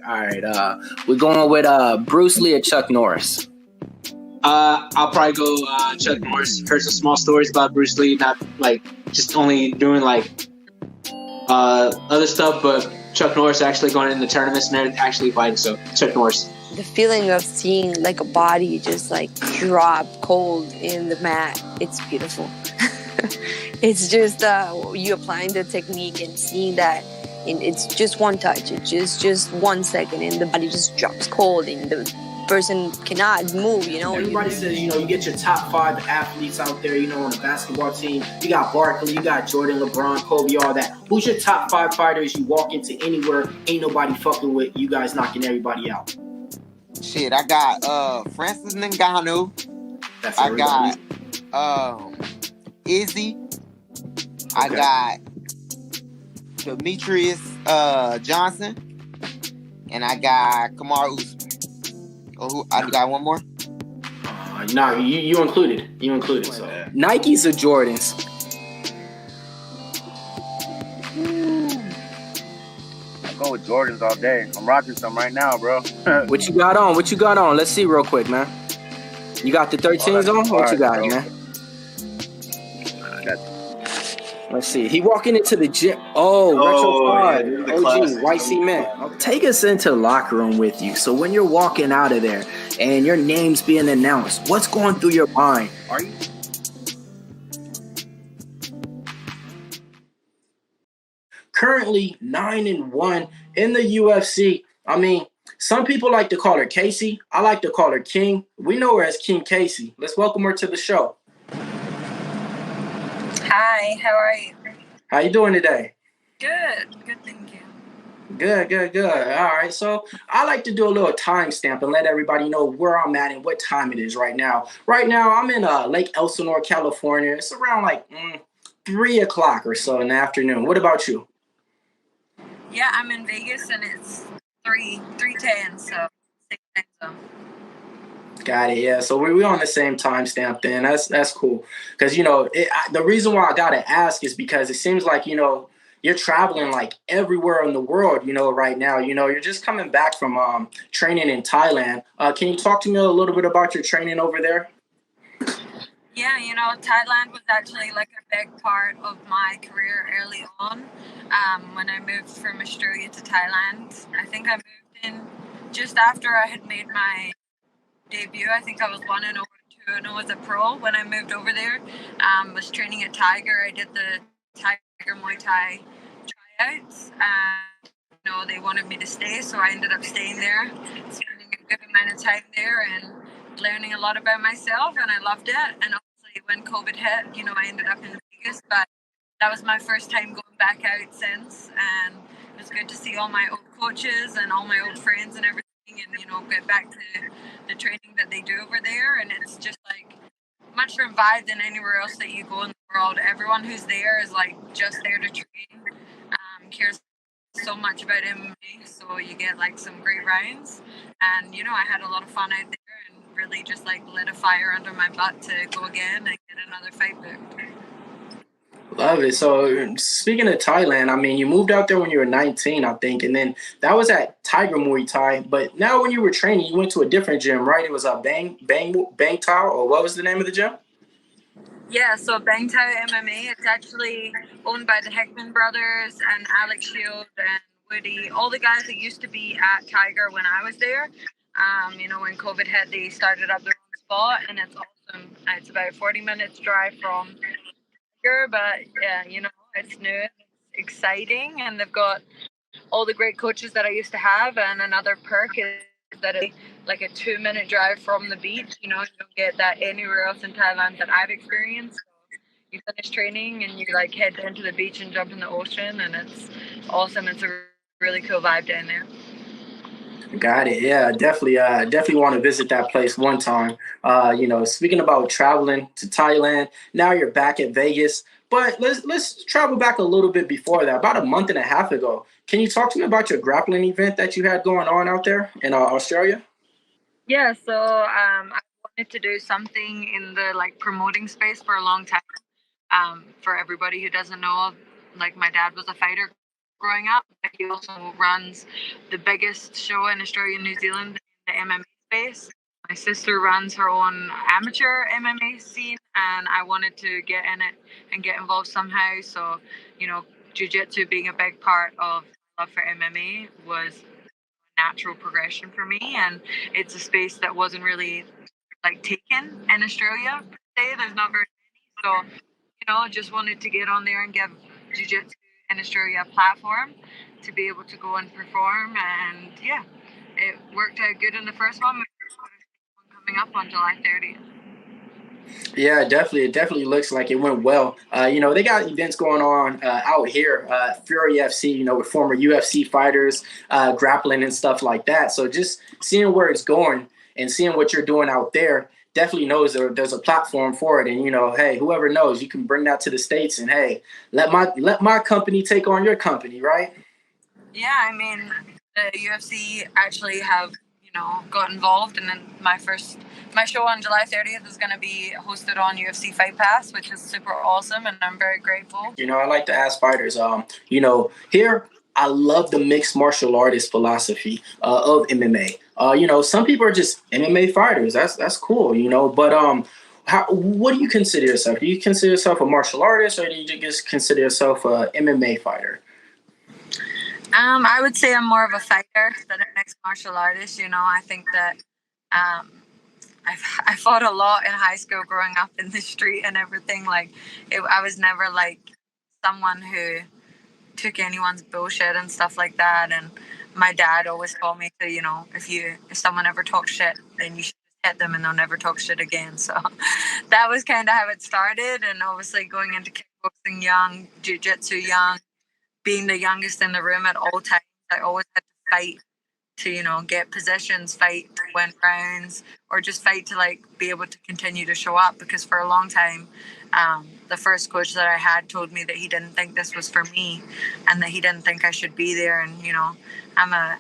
All right. We're going with Bruce Lee or Chuck Norris. I'll probably go Chuck Norris. Heard some small stories about Bruce Lee, not like just only doing like other stuff, but Chuck Norris actually going in the tournaments and actually fighting. So Chuck Norris. The feeling of seeing like a body just like drop cold in the mat, it's beautiful. It's just you applying the technique and seeing that it's just one touch. It's just 1 second and the body just drops cold and the person cannot move, you know. Everybody says, you know, you get your top 5 athletes out there, you know, on the basketball team. You got Barkley, you got Jordan, LeBron, Kobe, all that. Who's your top 5 fighters you walk into anywhere, ain't nobody fucking with, you guys knocking everybody out? Shit, I got Francis Ngannou. I got Izzy. I got Demetrius Johnson. And I got Kamaru Usman. Oh, I got one more? No, you included. You included. So. Nikes or Jordans? I go with Jordans all day. I'm rocking some right now, bro. What you got on? What you got on? Let's see real quick, man. You got the 13s on? What you got, man? Let's see. He walking into the gym. Retro 5. Yeah, OG, white cement. Take us into the locker room with you. So when you're walking out of there and your name's being announced, what's going through your mind? Are you... Currently 9-1 in the UFC. I mean, some people like to call her Casey. I like to call her King. We know her as King Casey. Let's welcome her to the show. Hi, how are you? How you doing today? Good, thank you. Good. All right, so I like to do a little timestamp and let everybody know where I'm at and what time it is right now. Right now, I'm in Lake Elsinore, California. It's around like 3 o'clock or so in the afternoon. What about you? Yeah, I'm in Vegas and it's 3:10, so 6 time zone. Got it. Yeah. So we're on the same timestamp then. That's cool. Because, you know, the reason why I got to ask is because it seems like, you know, you're traveling like everywhere in the world, you know, right now. You know, you're just coming back from training in Thailand. Can you talk to me a little bit about your training over there? Yeah, you know, Thailand was actually like a big part of my career early on. When I moved from Australia to Thailand, I think I moved in just after I had made my debut. I think I was 1-0, 2-0 as a pro when I moved over there. Was training at Tiger. I did the Tiger Muay Thai tryouts. You know, they wanted me to stay, so I ended up staying there, spending a good amount of time there and learning a lot about myself, and I loved it. And obviously when COVID hit, you know, I ended up in Vegas, but that was my first time going back out since, and it was good to see all my old coaches and all my old friends and everything, and, you know, get back to the training that they do over there. And it's just like much different vibe than anywhere else that you go in the world. Everyone who's there is like just there to train, cares so much about MMA, so you get like some great rounds. And, you know, I had a lot of fun out there and really just like lit a fire under my butt to go again and get another fight booked. Love it. So speaking of Thailand, I mean, you moved out there when you were 19, I think, and then that was at Tiger Muay Thai. But now when you were training, you went to a different gym, right? It was a Bang Thai, or what was the name of the gym? Yeah, so Bang Thai MMA, it's actually owned by the Heckman brothers and Alex Shield and Woody, all the guys that used to be at Tiger when I was there. You know, when COVID hit, they started up their own spot, and it's awesome. It's about 40 minutes drive from Tiger, but yeah, you know, it's new, it's exciting, and they've got all the great coaches that I used to have. And another perk is that it's like a 2-minute drive from the beach. You know, you don't get that anywhere else in Thailand that I've experienced. So you finish training and you like head into the beach and jump in the ocean, and it's awesome. It's a really cool vibe down there. Got it. Yeah, definitely want to visit that place one time. You know, speaking about traveling to Thailand, now you're back at Vegas. But let's travel back a little bit before that, about a month and a half ago. Can you talk to me about your grappling event that you had going on out there in Australia? Yeah, so I wanted to do something in the like promoting space for a long time. For everybody who doesn't know, like my dad was a fighter growing up. But he also runs the biggest show in Australia and New Zealand in the MMA space. My sister runs her own amateur MMA scene, and I wanted to get in it and get involved somehow. So, jiu-jitsu being a big part of love for MMA was a natural progression for me, and it's a space that wasn't really like taken in Australia per se. There's not very many, so just wanted to get on there and give jiu-jitsu in Australia a platform to be able to go and perform, and yeah, it worked out good in the first one. Coming up on July 30th. Yeah, definitely. It definitely looks like it went well. They got events going on out here, Fury FC, with former UFC fighters, grappling and stuff like that. So just seeing where it's going and seeing what you're doing out there definitely knows there's a platform for it. And, hey, whoever knows, you can bring that to the States and, hey, let my company take on your company, right? Yeah, I mean, the UFC actually have got involved, and then my show on July 30th is going to be hosted on UFC Fight Pass, which is super awesome, and I'm very grateful. I like to ask fighters, here I love the mixed martial artist philosophy of MMA. Some people are just MMA fighters. That's cool, but what do you consider yourself? Do you consider yourself a martial artist, or do you just consider yourself a MMA fighter? I would say I'm more of a fighter than a mixed martial artist. I think that I fought a lot in high school growing up in the street and everything. I was never like someone who took anyone's bullshit and stuff like that. And my dad always told me to, if someone ever talks shit, then you should hit them and they'll never talk shit again. So that was kind of how it started. And obviously going into kickboxing young, jiu-jitsu young, being the youngest in the room at all times, I always had to fight to, get positions, fight to win rounds, or just fight to be able to continue to show up. Because for a long time, the first coach that I had told me that he didn't think this was for me and that he didn't think I should be there. And, I'm a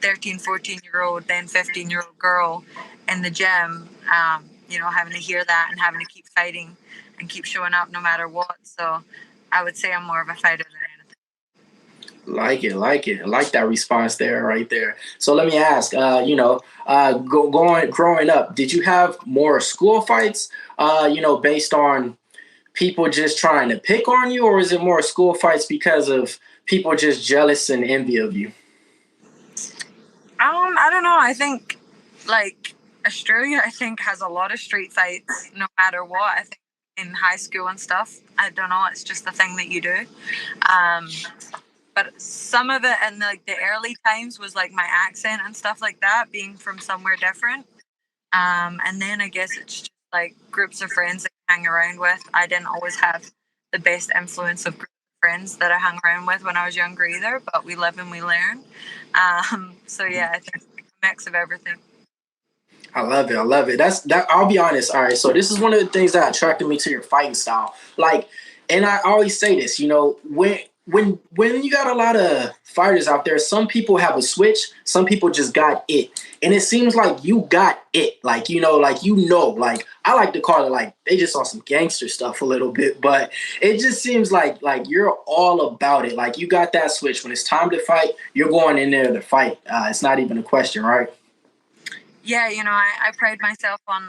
13, 14-year-old, then 15-year-old girl in the gym, having to hear that and having to keep fighting and keep showing up no matter what. So I would say I'm more of a fighter than anything. Like it. I like that response there, right there. So let me ask, growing up, did you have more school fights, based on people just trying to pick on you, or is it more school fights because of people just jealous and envy of you? I don't know. I think Australia, has a lot of street fights no matter what. I think in high school and stuff, I don't know, it's just a thing that you do. But some of it in the early times was my accent and stuff like that, being from somewhere different. And then I guess it's just groups of friends that I hang around with. I didn't always have the best influence of groups of friends that I hung around with when I was younger either, but we live and we learn. So yeah, I think a mix of everything. I love it. That I'll be honest. All right. So this is one of the things that attracted me to your fighting style. And I always say this, when you got a lot of fighters out there, some people have a switch, some people just got it. And it seems like you got it. I like to call it they just saw some gangster stuff a little bit, but it just seems like you're all about it. You got that switch. When it's time to fight, you're going in there to fight. It's not even a question, right? Yeah, I pride myself on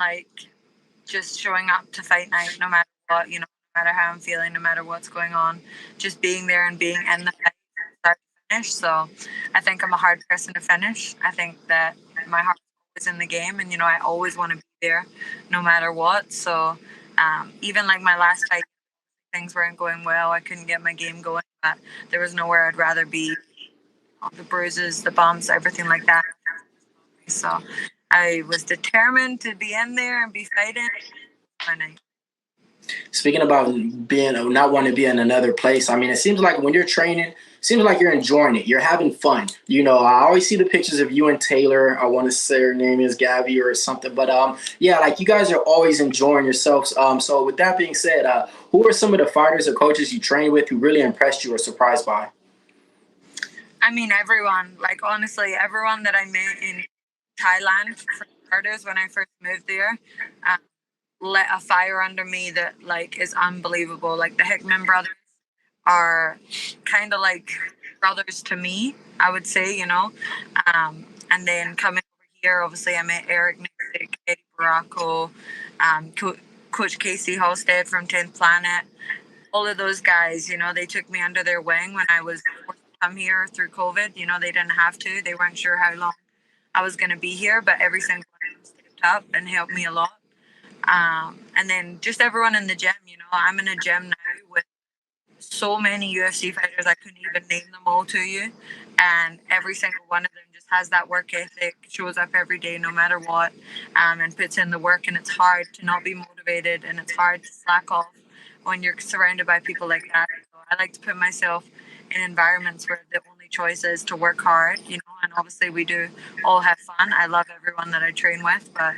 just showing up to fight night no matter what, no matter how I'm feeling, no matter what's going on, just being there and being in the fight from start to finish. So I think I'm a hard person to finish. I think that my heart is in the game, and I always want to be there no matter what. So even my last fight, things weren't going well. I couldn't get my game going, but there was nowhere I'd rather be. All the bruises, the bumps, everything like that. So I was determined to be in there and be fighting. Speaking about not wanting to be in another place, I mean, it seems like when you're training, it seems like you're enjoying it. You're having fun. I always see the pictures of you and Taylor. I want to say her name is Gabby or something. But yeah, you guys are always enjoying yourselves. So with that being said, who are some of the fighters or coaches you train with who really impressed you or surprised by? I mean, everyone. Honestly, everyone that I met in Thailand, for starters, when I first moved there, lit a fire under me that is unbelievable. The Hickman brothers are kind of like brothers to me, I would say, and then coming over here, obviously I met Eric Nick, Eddie Baracco, Coach Casey Halstead from 10th Planet. All of those guys, they took me under their wing when I was forced to come here through COVID. They didn't have to. They weren't sure how long I was going to be here, but every single one of them stepped up and helped me a lot. And then just everyone in the gym, I'm in a gym now with so many UFC fighters, I couldn't even name them all to you. And every single one of them just has that work ethic, shows up every day no matter what, and puts in the work. And it's hard to not be motivated, and it's hard to slack off when you're surrounded by people like that. So I like to put myself in environments where the only choice is to work hard, and obviously we do all have fun. I love everyone that I train with, but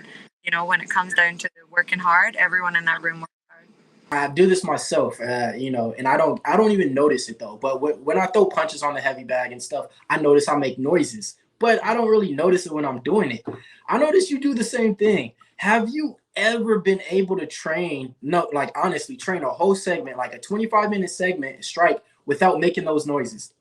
when it comes down to working hard, everyone in that room works hard. I do this myself, and I don't even notice it though. But when I throw punches on the heavy bag and stuff, I notice I make noises, but I don't really notice it when I'm doing it. I notice you do the same thing. Have you ever been able to train, no, like honestly, train a whole segment, like a 25-minute segment strike without making those noises?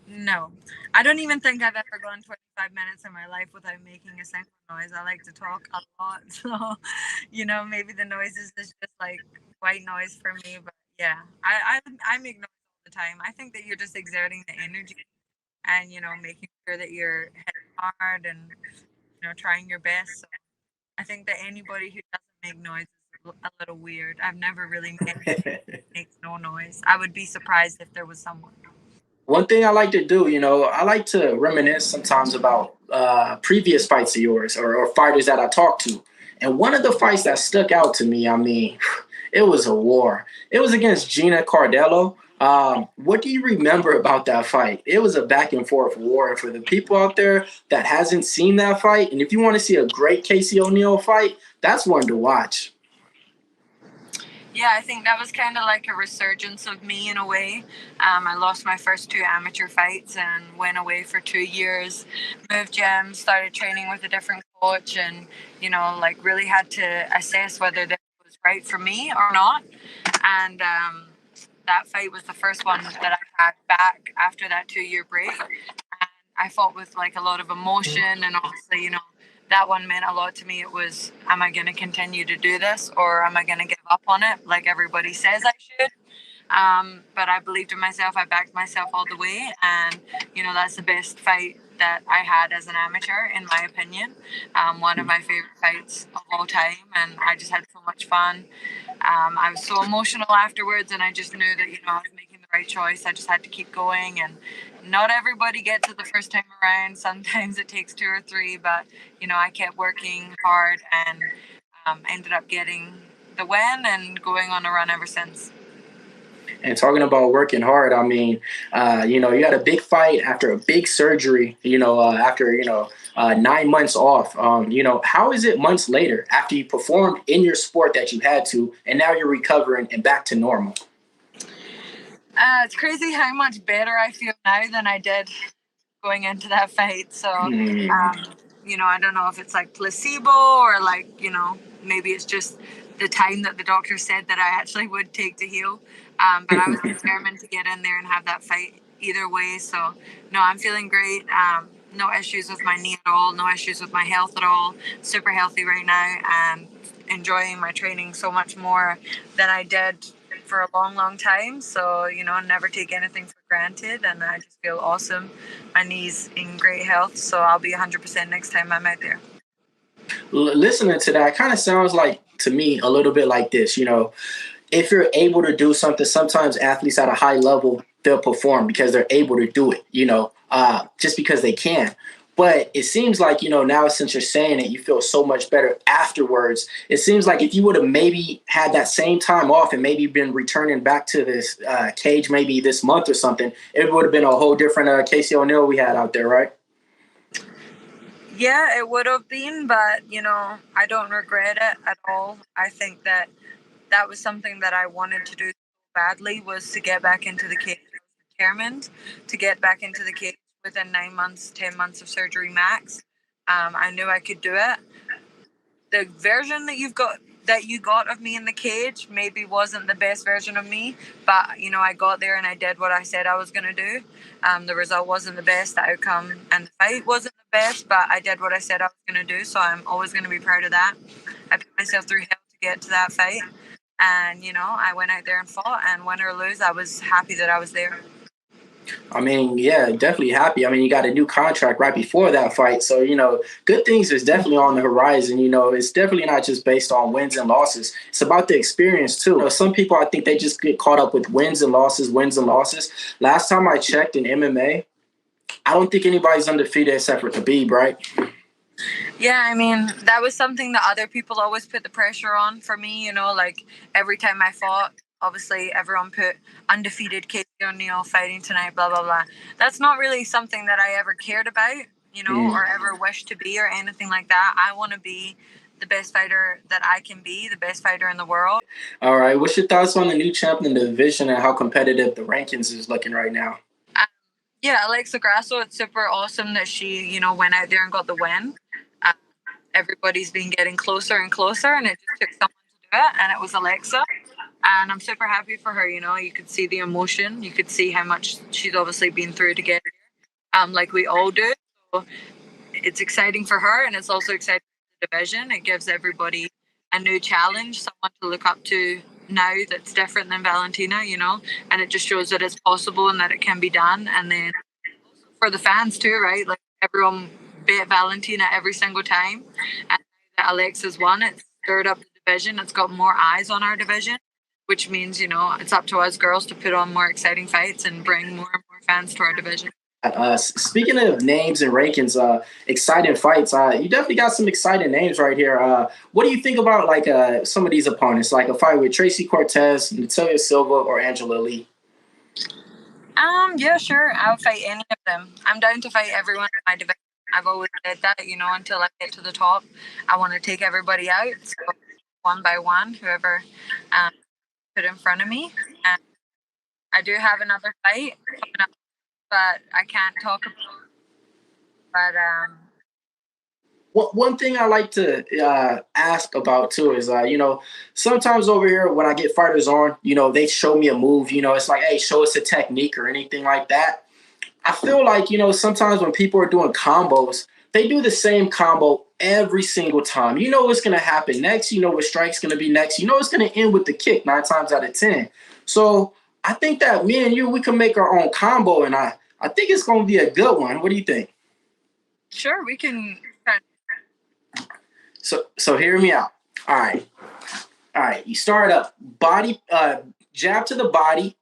No, I don't even think I've ever gone 25 minutes in my life without making a single noise. I like to talk a lot, so maybe the noises is just like white noise for me. But yeah, I make noise all the time. I think that you're just exerting the energy and making sure that you're hitting hard and trying your best. So I think that anybody who doesn't make noise is a little weird. I've never really met anybody who makes no noise. I would be surprised if there was someone. One thing I like to do, I like to reminisce sometimes about previous fights of yours or fighters that I talked to. And one of the fights that stuck out to me, I mean, it was a war. It was against Gina Cardello. What do you remember about that fight? It was a back and forth war. And for the people out there that hasn't seen that fight, and if you want to see a great Casey O'Neill fight, that's one to watch. Yeah, I think that was kind of like a resurgence of me in a way. I lost my first 2 amateur fights and went away for 2 years, moved gyms, started training with a different coach, and, really had to assess whether this was right for me or not. And that fight was the first one that I had back after that 2-year break. And I fought with like a lot of emotion, and obviously, that one meant a lot to me. It was, am I going to continue to do this, or am I going to give up on it like everybody says I should? But I believed in myself. I backed myself all the way. And, that's the best fight that I had as an amateur, in my opinion. One of my favorite fights of all time. And I just had so much fun. I was so emotional afterwards, and I just knew that, I was making the right choice. I just had to keep going, and not everybody gets it the first time around. Sometimes it takes 2 or 3, but, I kept working hard and ended up getting the win and going on a run ever since. And talking about working hard, I mean, you had a big fight after a big surgery, after, 9 months off. How is it months later after you performed in your sport that you had to, and now you're recovering and back to normal? It's crazy how much better I feel now than I did going into that fight. So, I don't know if it's like placebo or like, maybe it's just the time that the doctor said that I actually would take to heal. But I was determined to get in there and have that fight either way. So, no, I'm feeling great. No issues with my knee at all. No issues with my health at all. Super healthy right now, and enjoying my training so much more than I did for a long, long time. So, never take anything for granted. And I just feel awesome. My knee's in great health. So I'll be 100% next time I'm out there. Listening to that kind of sounds like, to me, a little bit like this, if you're able to do something, sometimes athletes at a high level, they'll perform because they're able to do it, just because they can. But it seems like, now since you're saying it, you feel so much better afterwards. It seems like if you would have maybe had that same time off and maybe been returning back to this cage maybe this month or something, it would have been a whole different Casey O'Neill we had out there, right? Yeah, it would have been, but, I don't regret it at all. I think that was something that I wanted to do badly, was to get back into the cage. I was determined to get back into the cage within 9 months, 10 months of surgery max. I knew I could do it. The version that you've got that you got of me in the cage maybe wasn't the best version of me, but you know, I got there and I did what I said I was going to do. The result wasn't the best, the outcome and the fight wasn't the best, but I did what I said I was going to do, so I'm always going to be proud of that. I put myself through hell to get to that fight, and you know, I went out there and fought, and win or lose, I was happy that I was there. I mean, yeah, definitely happy. I mean, you got a new contract right before that fight. So, you know, good things is definitely on the horizon. You know, it's definitely not just based on wins and losses. It's about the experience, too. You know, some people, I think they just get caught up with wins and losses, wins and losses. Last time I checked in MMA, I don't think anybody's undefeated except for Khabib, right? Yeah, I mean, that was something that other people always put the pressure on for me, you know, like every time I fought, obviously everyone put undefeated Casey O'Neill fighting tonight, blah, blah, blah. That's not really something that I ever cared about, you know, or ever wished to be or anything like that. I want to be the best fighter that I can be, the best fighter in the world. All right. What's your thoughts on the new champion in the division and how competitive the rankings is looking right now? Yeah, Alexa Grasso, it's super awesome that she, you know, went out there and got the win. Everybody's been getting closer and closer, and it just took someone to do it, and it was Alexa. And I'm super happy for her. You know, you could see the emotion, you could see how much she's obviously been through to get here, like we all do. So it's exciting for her, and it's also exciting for the division. It gives everybody a new challenge, someone to look up to now that's different than Valentina, you know, and it just shows that it's possible and that it can be done. And then for the fans too, right? Like everyone bet Valentina every single time, and that Alexa's won. It's stirred up the division. It's got more eyes on our division, which means, you know, it's up to us girls to put on more exciting fights and bring more and more fans to our division. Speaking of names and rankings, exciting fights, you definitely got some exciting names right here. What do you think about like some of these opponents, like a fight with Tracy Cortez, Natalia Silva, or Angela Lee? Yeah, sure. I'll fight any of them. I'm down to fight everyone in my division. I've always said that, you know, until I get to the top, I want to take everybody out. So one by one, whoever put in front of me. And I do have another fight coming up, but I can't talk about it. But One thing I like to ask about too is, you know, sometimes over here when I get fighters on, you know, they show me a move, you know, it's like, hey, show us a technique or anything like that. I feel like, you know, sometimes when people are doing combos, they do the same combo every single time. You know what's going to happen next. You know what strike's going to be next. You know it's going to end with the kick 9 times out of 10. So I think that me and you, we can make our own combo, and I think it's going to be a good one. What do you think? sure, we can. So hear me out. All right. You start up, body, jab to the body,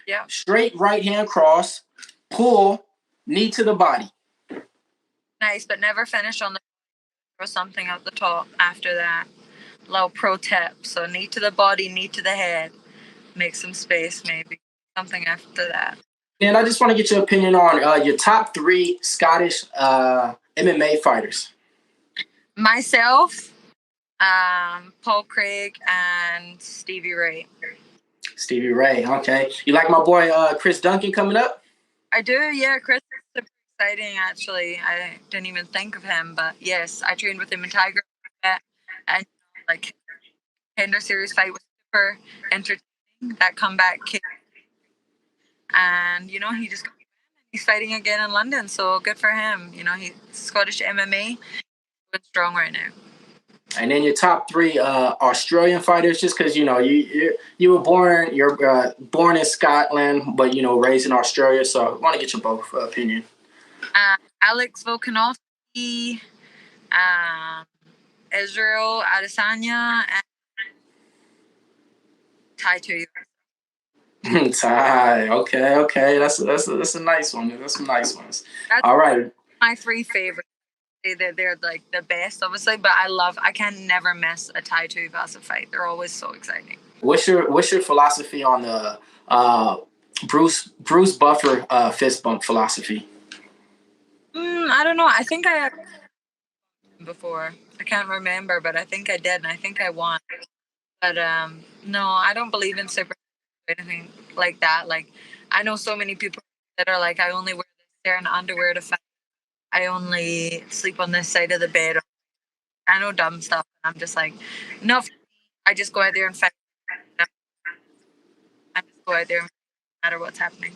Yeah. straight right hand cross, pull, knee to the body. Nice, but never finish on the or something at the top after that. Little pro tip. So knee to the body, knee to the head. Make some space, maybe. Something after that. And I just want to get your opinion on your top 3 Scottish MMA fighters. Myself, Paul Craig, and Stevie Ray. Stevie Ray, okay. You like my boy Chris Duncan coming up? I do, yeah. Chris is super exciting, actually. I didn't even think of him, but yes, I trained with him in Tiger. And like, Tender Series fight was super entertaining. That comeback kick. And, you know, he's fighting again in London, so good for him. You know, he's Scottish MMA, going strong right now. And then your top 3 Australian fighters, just because, you know, you were born in Scotland, but, you know, raised in Australia. So I want to get your both opinion. Alex Volkanovski, Israel Adesanya, and Tai Tuivasa. Ty, okay. That's a nice one. That's some nice ones. That's all right. My 3 favorites. They're like the best, obviously, but I can never miss a Tai Tuivasa fight. They're always so exciting. What's your philosophy on the Bruce Buffer fist bump philosophy? I don't know. I think I have before. I can't remember, but I think I did, and I think I won. But no, I don't believe in super or anything like that. Like, I know so many people that are like, I only wear this hair and underwear to fight. I only sleep on this side of the bed. I know dumb stuff. I'm just like, no. I just go out there and fight. I just go out there no matter what's happening.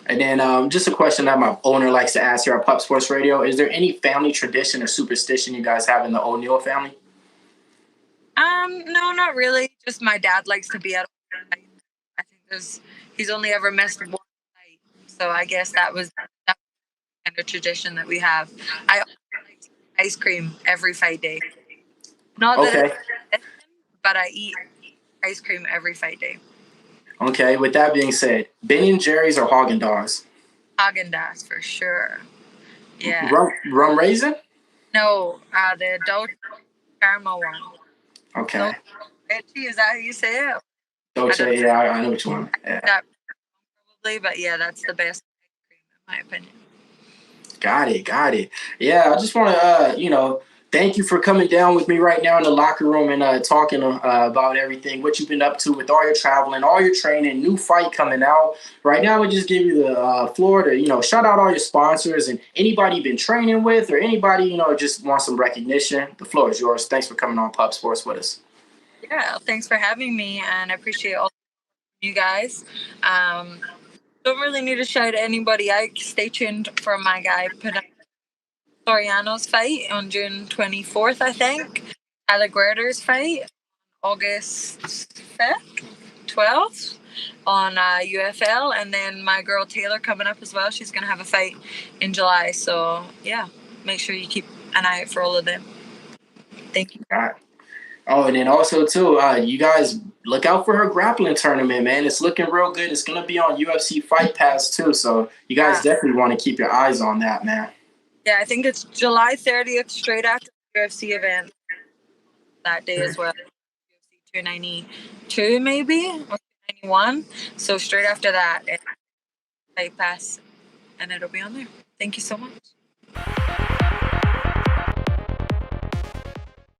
And then just a question that my owner likes to ask here at Pup Sports Radio. Is there any family tradition or superstition you guys have in the O'Neill family? No, not really. Just my dad likes to be at all fight. I think he's only ever missed one fight. So I guess that was kind of tradition that we have. I also like to eat ice cream every fight day. Not that Okay. it's but I eat ice cream every fight day. Okay. With that being said, Ben and Jerry's or Haagen-Dazs? Haagen-Dazs for sure. Yeah. Rum raisin? No, the adult caramel one. Okay. Richie, is that how you say it? Dolce, yeah, I know which one. Yeah. That probably, but yeah, that's the best ice cream in my opinion. Got it. Yeah, I just want to, thank you for coming down with me right now in the locker room and talking about everything, what you've been up to with all your traveling, all your training, new fight coming out. Right now, we just give you the floor to, shout out all your sponsors and anybody you've been training with or anybody, just wants some recognition. The floor is yours. Thanks for coming on Pup Sports with us. Yeah, thanks for having me, and I appreciate all you guys. Don't really need to shout at anybody out. Stay tuned for my guy Ariane's fight on June 24th, I think. Tyler Guerder's fight August 5th, 12th on UFL, and then my girl Taylor coming up as well. She's going to have a fight in July. So, yeah, make sure you keep an eye out for all of them. Thank you. All right. Oh, and then also, too, you guys look out for her grappling tournament, man. It's looking real good. It's going to be on UFC Fight Pass, too. So you guys definitely want to keep your eyes on that, man. Yeah, I think it's July 30th, straight after the UFC event that day as well. UFC 292, maybe, or 291. So straight after that, Fight Pass, and it'll be on there. Thank you so much.